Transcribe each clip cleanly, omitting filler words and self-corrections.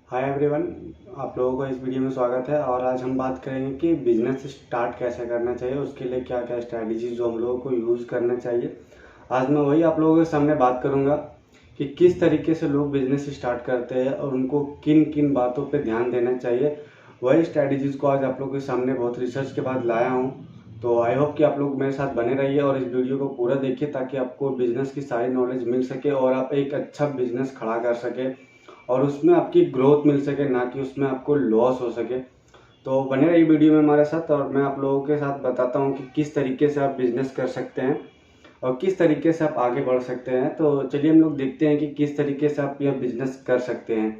Hi everyone, आप लोगों को इस वीडियो में स्वागत है। और आज हम बात करेंगे कि बिजनेस स्टार्ट कैसे करना चाहिए, उसके लिए क्या क्या स्ट्रैटेजी जो हम लोगों को यूज़ करना चाहिए। आज मैं वही आप लोगों के सामने बात करूंगा कि किस तरीके से लोग बिजनेस स्टार्ट करते हैं और उनको किन किन बातों पे ध्यान देना चाहिए। वही स्ट्रैटेजीज़ को आज आप लोगों के सामने बहुत रिसर्च के बाद लाया हूँ। तो आई होप कि आप लोग मेरे साथ बने रहिए और इस वीडियो को पूरा देखिए ताकि आपको बिजनेस की सारी नॉलेज मिल सके और आप एक अच्छा बिजनेस खड़ा कर सके और उसमें आपकी ग्रोथ मिल सके, ना कि उसमें आपको लॉस हो सके। तो बने रहिए वीडियो में हमारे साथ और मैं आप लोगों के साथ बताता हूँ कि किस तरीके से आप बिजनेस कर सकते हैं और किस तरीके से आप आगे बढ़ सकते हैं। तो चलिए हम लोग देखते हैं कि किस तरीके से आप यह बिजनेस कर सकते हैं।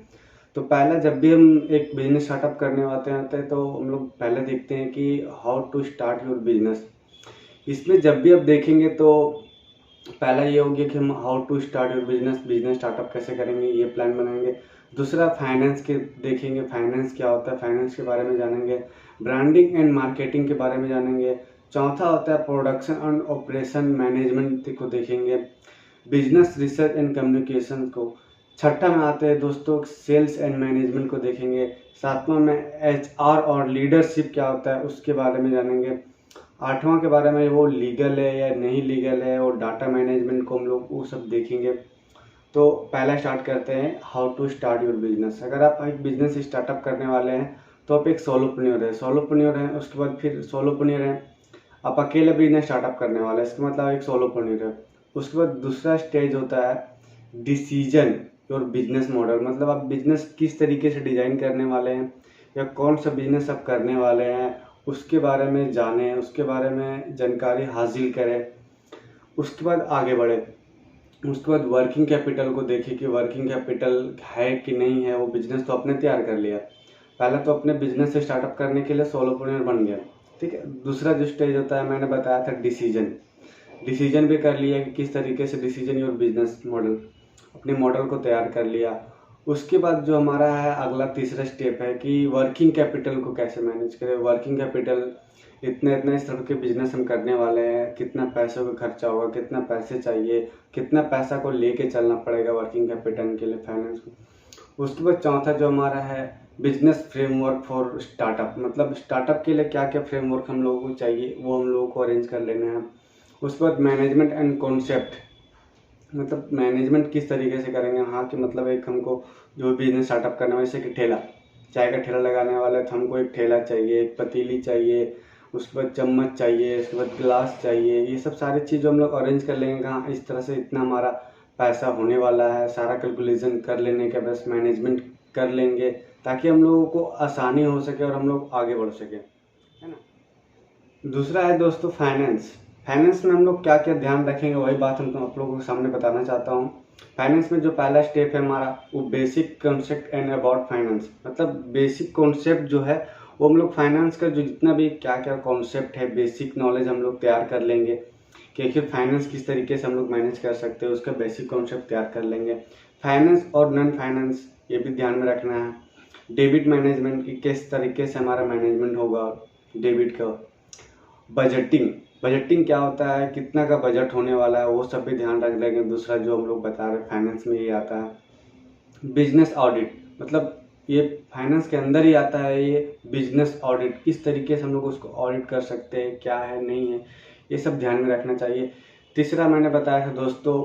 तो पहला, जब भी हम एक बिजनेस स्टार्टअप करने आते हैं तो हम लोग पहले देखते हैं कि how to start your business. इसमें जब भी आप देखेंगे तो पहला ये हो गया कि हम how to start your business, business startup कैसे करेंगे ये प्लान बनाएंगे। दूसरा, फाइनेंस के देखेंगे, फाइनेंस क्या होता है, फाइनेंस के बारे में जानेंगे। ब्रांडिंग एंड मार्केटिंग के बारे में जानेंगे। चौथा होता है प्रोडक्शन एंड ऑपरेशन मैनेजमेंट को देखेंगे। बिजनेस रिसर्च एंड कम्युनिकेशन को। छठा में आते हैं दोस्तों सेल्स एंड मैनेजमेंट को देखेंगे। सातवां में HR और लीडरशिप क्या होता है उसके बारे में जानेंगे। आठवां के बारे में वो लीगल है या नहीं लीगल है, और डाटा मैनेजमेंट को हम लोग वो सब देखेंगे। तो पहला स्टार्ट करते हैं how to start your business. अगर आप एक बिजनेस स्टार्टअप करने वाले हैं तो आप एक सोलोप्रेन्योर हैं, उसके बाद फिर सोलोप्रेन्योर हैं, आप अकेले बिजनेस स्टार्टअप करने वाले हैं, इसका मतलब एक सोलोप्रेन्योर है। उसके बाद दूसरा स्टेज होता है डिसीजन योर बिजनेस मॉडल, मतलब आप बिजनेस किस तरीके से डिजाइन करने वाले हैं या कौन सा बिजनेस आप करने वाले हैं उसके बारे में जानें, उसके बारे में जानकारी हासिल करें। उसके बाद आगे बढ़े। उसके बाद वर्किंग कैपिटल को देखें कि वर्किंग कैपिटल है कि नहीं है। वो बिजनेस तो आपने तैयार कर लिया, पहले तो अपने बिजनेस से स्टार्टअप करने के लिए सोलोप्रेन्योर बन गया, ठीक है। दूसरा जो स्टेज होता है मैंने बताया था डिसीजन, डिसीजन भी कर लिया कि किस तरीके से डिसीजन योर बिजनेस मॉडल, अपने मॉडल को तैयार कर लिया। उसके बाद जो हमारा है अगला तीसरा स्टेप है कि वर्किंग कैपिटल को कैसे मैनेज करें। वर्किंग कैपिटल इतना इतना इस तरह के बिजनेस हम करने वाले हैं, कितना पैसों का खर्चा होगा, कितना पैसे चाहिए, कितना पैसा को लेके चलना पड़ेगा वर्किंग कैपिटल के लिए, फाइनेंस को। उसके बाद चौथा जो हमारा है बिजनेस फ्रेमवर्क फॉर स्टार्टअप, मतलब स्टार्टअप के लिए क्या क्या फ्रेमवर्क हम लोगों को चाहिए वो हम लोगों को अरेंज कर लेना है। उसके बाद मैनेजमेंट एंड कॉन्सेप्ट, मतलब मैनेजमेंट किस तरीके से करेंगे। हाँ कि मतलब एक हमको जो बिजनेस स्टार्टअप करना है, जैसे कि ठेला, चाय का ठेला लगाने वाला है तो हमको एक ठेला चाहिए, एक पतीली चाहिए, उसके बाद चम्मच चाहिए, उसके बाद गिलास चाहिए। ये सब सारी चीज़ हम लोग अरेंज कर लेंगे। हाँ इस तरह से इतना हमारा पैसा होने वाला है, सारा कैलकुलेशन कर लेने के बस मैनेजमेंट कर लेंगे ताकि हम लोगों को आसानी हो सके और हम लोग आगे बढ़ सके, है ना। दूसरा है दोस्तों फाइनेंस। फाइनेंस में हम लोग क्या क्या ध्यान रखेंगे वही बात हम आप लोगों के सामने बताना चाहता हूँ। फाइनेंस में जो पहला स्टेप है हमारा वो basic concept and about finance, मतलब बेसिक कॉन्सेप्ट जो है वो हम लोग फाइनेंस का जो जितना भी क्या क्या कॉन्सेप्ट है, बेसिक नॉलेज हम लोग तैयार कर लेंगे कि आखिर फाइनेंस किस तरीके से हम लोग मैनेज कर सकते हैं, उसका बेसिक कॉन्सेप्ट तैयार कर लेंगे। फाइनेंस और नॉन फाइनेंस ये भी ध्यान में रखना है। डेबिट मैनेजमेंट की किस तरीके से हमारा मैनेजमेंट होगा डेबिट का। बजटिंग, बजटिंग क्या होता है, कितना का बजट होने वाला है, वो सब भी ध्यान रख लेंगे। दूसरा जो हम लोग बता रहे फाइनेंस में ये आता है बिजनेस ऑडिट, मतलब ये फाइनेंस के अंदर ही आता है ये बिजनेस ऑडिट, किस तरीके से हम लोग उसको ऑडिट कर सकते हैं, क्या है नहीं है, ये सब ध्यान में रखना चाहिए। तीसरा मैंने बताया था दोस्तों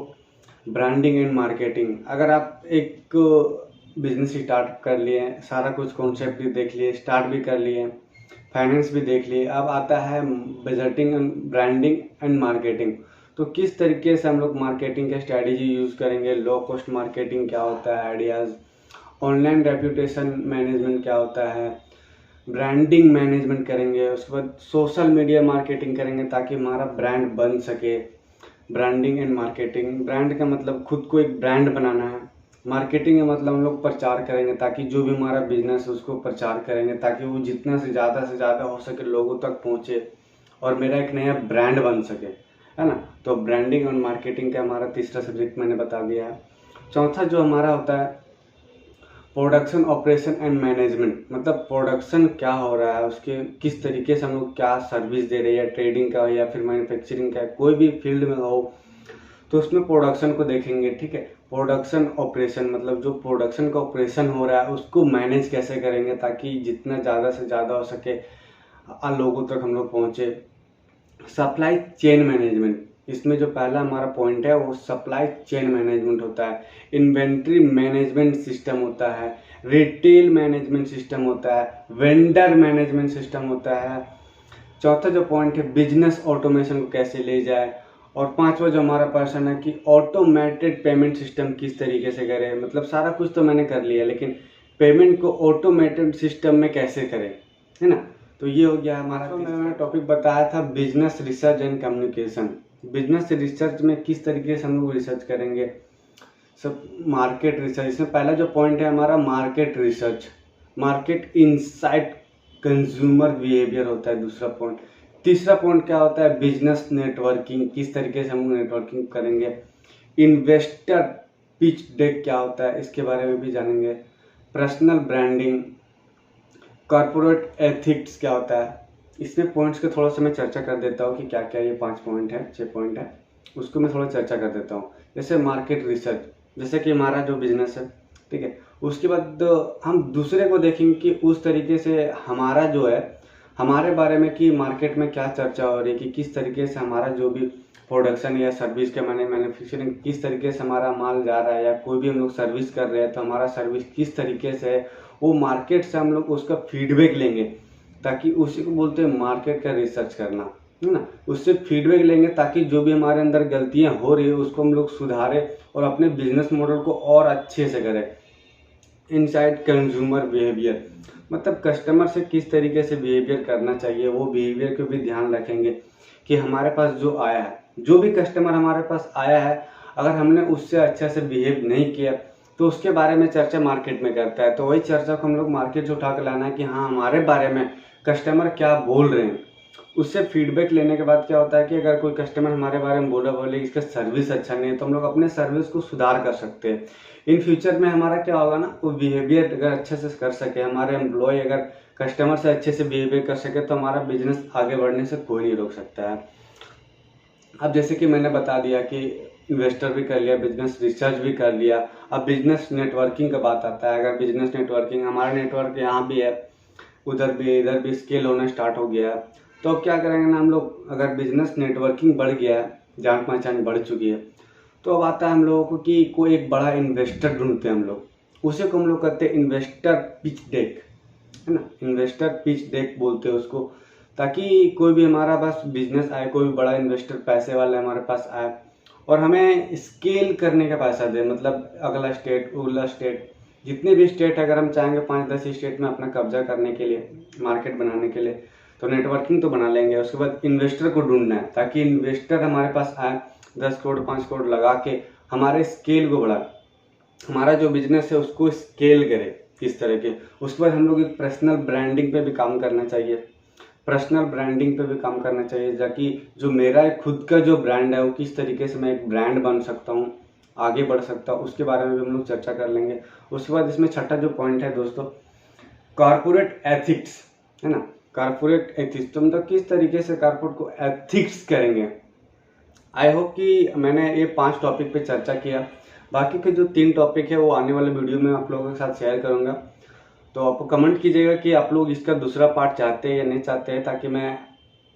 ब्रांडिंग एंड मार्केटिंग। अगर आप एक बिजनेस स्टार्ट कर लिए, सारा कुछ कॉन्सेप्ट भी देख लिए, स्टार्ट भी कर लिए, फाइनेंस भी देख लिए, अब आता है budgeting and branding and marketing. तो किस तरीके से हम लोग मार्केटिंग का स्ट्रैटेजी यूज़ करेंगे, लो कॉस्ट मार्केटिंग क्या होता है, आइडियाज़, ऑनलाइन रेप्यूटेशन मैनेजमेंट क्या होता है, ब्रांडिंग मैनेजमेंट करेंगे। उसके बाद सोशल मीडिया मार्केटिंग करेंगे ताकि हमारा ब्रांड बन सके। ब्रांडिंग एंड मार्केटिंग, ब्रांड का मतलब खुद को एक ब्रांड बनाना है। मार्केटिंग का मतलब हम लोग प्रचार करेंगे ताकि जो भी हमारा बिजनेस है उसको प्रचार करेंगे ताकि वो जितना से ज़्यादा हो सके लोगों तक पहुँचे और मेरा एक नया ब्रांड बन सके, है ना। तो ब्रांडिंग और मार्केटिंग का हमारा तीसरा सब्जेक्ट मैंने बता दिया है। चौथा जो हमारा होता है प्रोडक्शन ऑपरेशन एंड मैनेजमेंट, मतलब प्रोडक्शन क्या हो रहा है, उसके किस तरीके से हम लोग क्या सर्विस दे रहे हैं, ट्रेडिंग का या फिर मैन्युफैक्चरिंग का, कोई भी फील्ड में हो तो उसमें प्रोडक्शन को देखेंगे, ठीक है। प्रोडक्शन ऑपरेशन, मतलब जो प्रोडक्शन का ऑपरेशन हो रहा है उसको मैनेज कैसे करेंगे ताकि जितना ज़्यादा से ज़्यादा हो सके लोगों तक हम लोग पहुँचे। सप्लाई चेन मैनेजमेंट, इसमें जो पहला हमारा पॉइंट है वो सप्लाई चेन मैनेजमेंट होता है। इन्वेंट्री मैनेजमेंट सिस्टम होता है, रिटेल मैनेजमेंट सिस्टम होता है, वेंडर मैनेजमेंट सिस्टम होता है। चौथा जो पॉइंट है बिजनेस ऑटोमेशन को कैसे ले जाए। और पांचवा जो हमारा पर्सन है कि ऑटोमेटेड पेमेंट सिस्टम किस तरीके से करें। मतलब सारा कुछ तो मैंने कर लिया, लेकिन पेमेंट को ऑटोमेटेड सिस्टम में कैसे करें, है ना। तो ये हो गया हमारा। तो मैंने टॉपिक बताया था business research and communication. Business research में किस तरीके से हम लोग रिसर्च करेंगे, सब मार्केट रिसर्च। इसमें पहला जो पॉइंट है हमारा market research, market insight, consumer behaviour होता है दूसरा पॉइंट। तीसरा पॉइंट क्या होता है बिजनेस नेटवर्किंग, किस तरीके से हम नेटवर्किंग करेंगे। इन्वेस्टर पिच डेक क्या होता है इसके बारे में भी जानेंगे। पर्सनल ब्रांडिंग, कॉर्पोरेट एथिक्स क्या होता है। इसमें पॉइंट्स के थोड़ा सा मैं चर्चा कर देता हूँ कि क्या क्या ये 5 पॉइंट है, 6 पॉइंट है, उसको मैं थोड़ा चर्चा कर देता हूँ। जैसे मार्केट रिसर्च, जैसे कि हमारा जो बिजनेस है, ठीक है, उसके बाद हम दूसरे को देखेंगे कि उस तरीके से हमारा जो है हमारे बारे में कि मार्केट में क्या चर्चा हो रही है, कि किस तरीके से हमारा जो भी प्रोडक्शन या सर्विस के मैन्युफैक्चरिंग किस तरीके से हमारा माल जा रहा है, या कोई भी हम लोग सर्विस कर रहे हैं तो हमारा सर्विस किस तरीके से है, वो मार्केट से हम लोग उसका फीडबैक लेंगे, ताकि उसी को बोलते हैं मार्केट का रिसर्च करना, है ना। उससे फीडबैक लेंगे ताकि जो भी हमारे अंदर गलतियां हो रही है उसको हम लोग सुधारें और अपने बिजनेस मॉडल को और अच्छे से करें। इनसाइड कंज्यूमर बिहेवियर, मतलब कस्टमर से किस तरीके से बिहेवियर करना चाहिए, वो बिहेवियर को भी ध्यान रखेंगे कि हमारे पास जो आया है, जो भी कस्टमर हमारे पास आया है, अगर हमने उससे अच्छे से बिहेव नहीं किया तो उसके बारे में चर्चा मार्केट में करता है। तो वही चर्चा को हम लोग मार्केट से उठा कर लाना है कि हाँ हमारे बारे में कस्टमर क्या बोल रहे हैं। उससे फीडबैक लेने के बाद क्या होता है कि अगर कोई कस्टमर हमारे बारे में बोले इसका सर्विस अच्छा नहीं है, तो हम लोग अपने सर्विस को सुधार कर सकते हैं। इन फ्यूचर में हमारा क्या होगा ना, वो बिहेवियर अगर अच्छे से कर सके, हमारे एम्प्लॉय अगर कस्टमर से अच्छे से बिहेवियर कर सके, तो हमारा बिजनेस आगे बढ़ने से कोई नहीं रोक सकता है। अब जैसे कि मैंने बता दिया कि इन्वेस्टर भी कर लिया, बिजनेस रिसर्च भी कर लिया, अब बिजनेस नेटवर्किंग का बात आता है। अगर बिजनेस नेटवर्किंग, हमारा नेटवर्क यहाँ भी है, उधर भी, इधर भी स्केल होना स्टार्ट हो गया, तो अब क्या करेंगे ना हम लोग, अगर बिजनेस नेटवर्किंग बढ़ गया है, जान पहचान बढ़ चुकी है, तो अब आता है हम लोगों को कि कोई एक बड़ा इन्वेस्टर ढूंढते हैं हम लोग, उसे को हम लोग कहते हैं इन्वेस्टर पिच डेक, है ना। इन्वेस्टर पिच डेक बोलते हैं उसको, ताकि कोई भी हमारा पास बिजनेस आए, कोई भी बड़ा इन्वेस्टर पैसे वाले हमारे पास आए और हमें स्केल करने का पैसा दे। मतलब अगला स्टेट, उगला स्टेट, जितने भी स्टेट अगर हम चाहेंगे 5-10 स्टेट में अपना कब्जा करने के लिए, मार्केट बनाने के लिए, तो नेटवर्किंग तो बना लेंगे। उसके बाद इन्वेस्टर को ढूंढना है ताकि इन्वेस्टर हमारे पास आए, 10 करोड़ 5 करोड़ लगा के हमारे स्केल को बढ़ाए, हमारा जो बिजनेस है उसको स्केल करे किस तरह के। उसके बाद हम लोग एक पर्सनल ब्रांडिंग पे भी काम करना चाहिए, पर्सनल ब्रांडिंग पे भी काम करना चाहिए, ताकि जो मेरा खुद का जो ब्रांड है वो किस तरीके से मैं एक ब्रांड बन सकता हूँ, आगे बढ़ सकता हूँ, उसके बारे में भी हम लोग चर्चा कर लेंगे। उसके बाद इसमें छठा जो पॉइंट है दोस्तों, कॉर्पोरेट एथिक्स, है ना। कॉर्पोरेट एथिक्स तो मतलब किस तरीके से कॉर्पोरेट को एथिक्स करेंगे। आई होप कि मैंने ये 5 टॉपिक पे चर्चा किया। बाकी के जो 3 टॉपिक है वो आने वाले वीडियो में आप लोगों के साथ शेयर करूंगा। तो आप कमेंट कीजिएगा कि आप लोग इसका दूसरा पार्ट चाहते हैं या नहीं चाहते हैं, ताकि मैं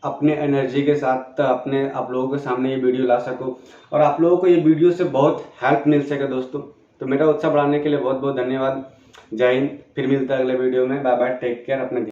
अपने एनर्जी के साथ अपने आप लोगों के सामने ये वीडियो ला सकूं और आप लोगों को ये वीडियो से बहुत हेल्प मिल सके दोस्तों। तो मेरा उत्साह बढ़ाने के लिए बहुत बहुत धन्यवाद। जय हिंद, फिर मिलता है अगले वीडियो में। बाय बाय, टेक केयर, अपने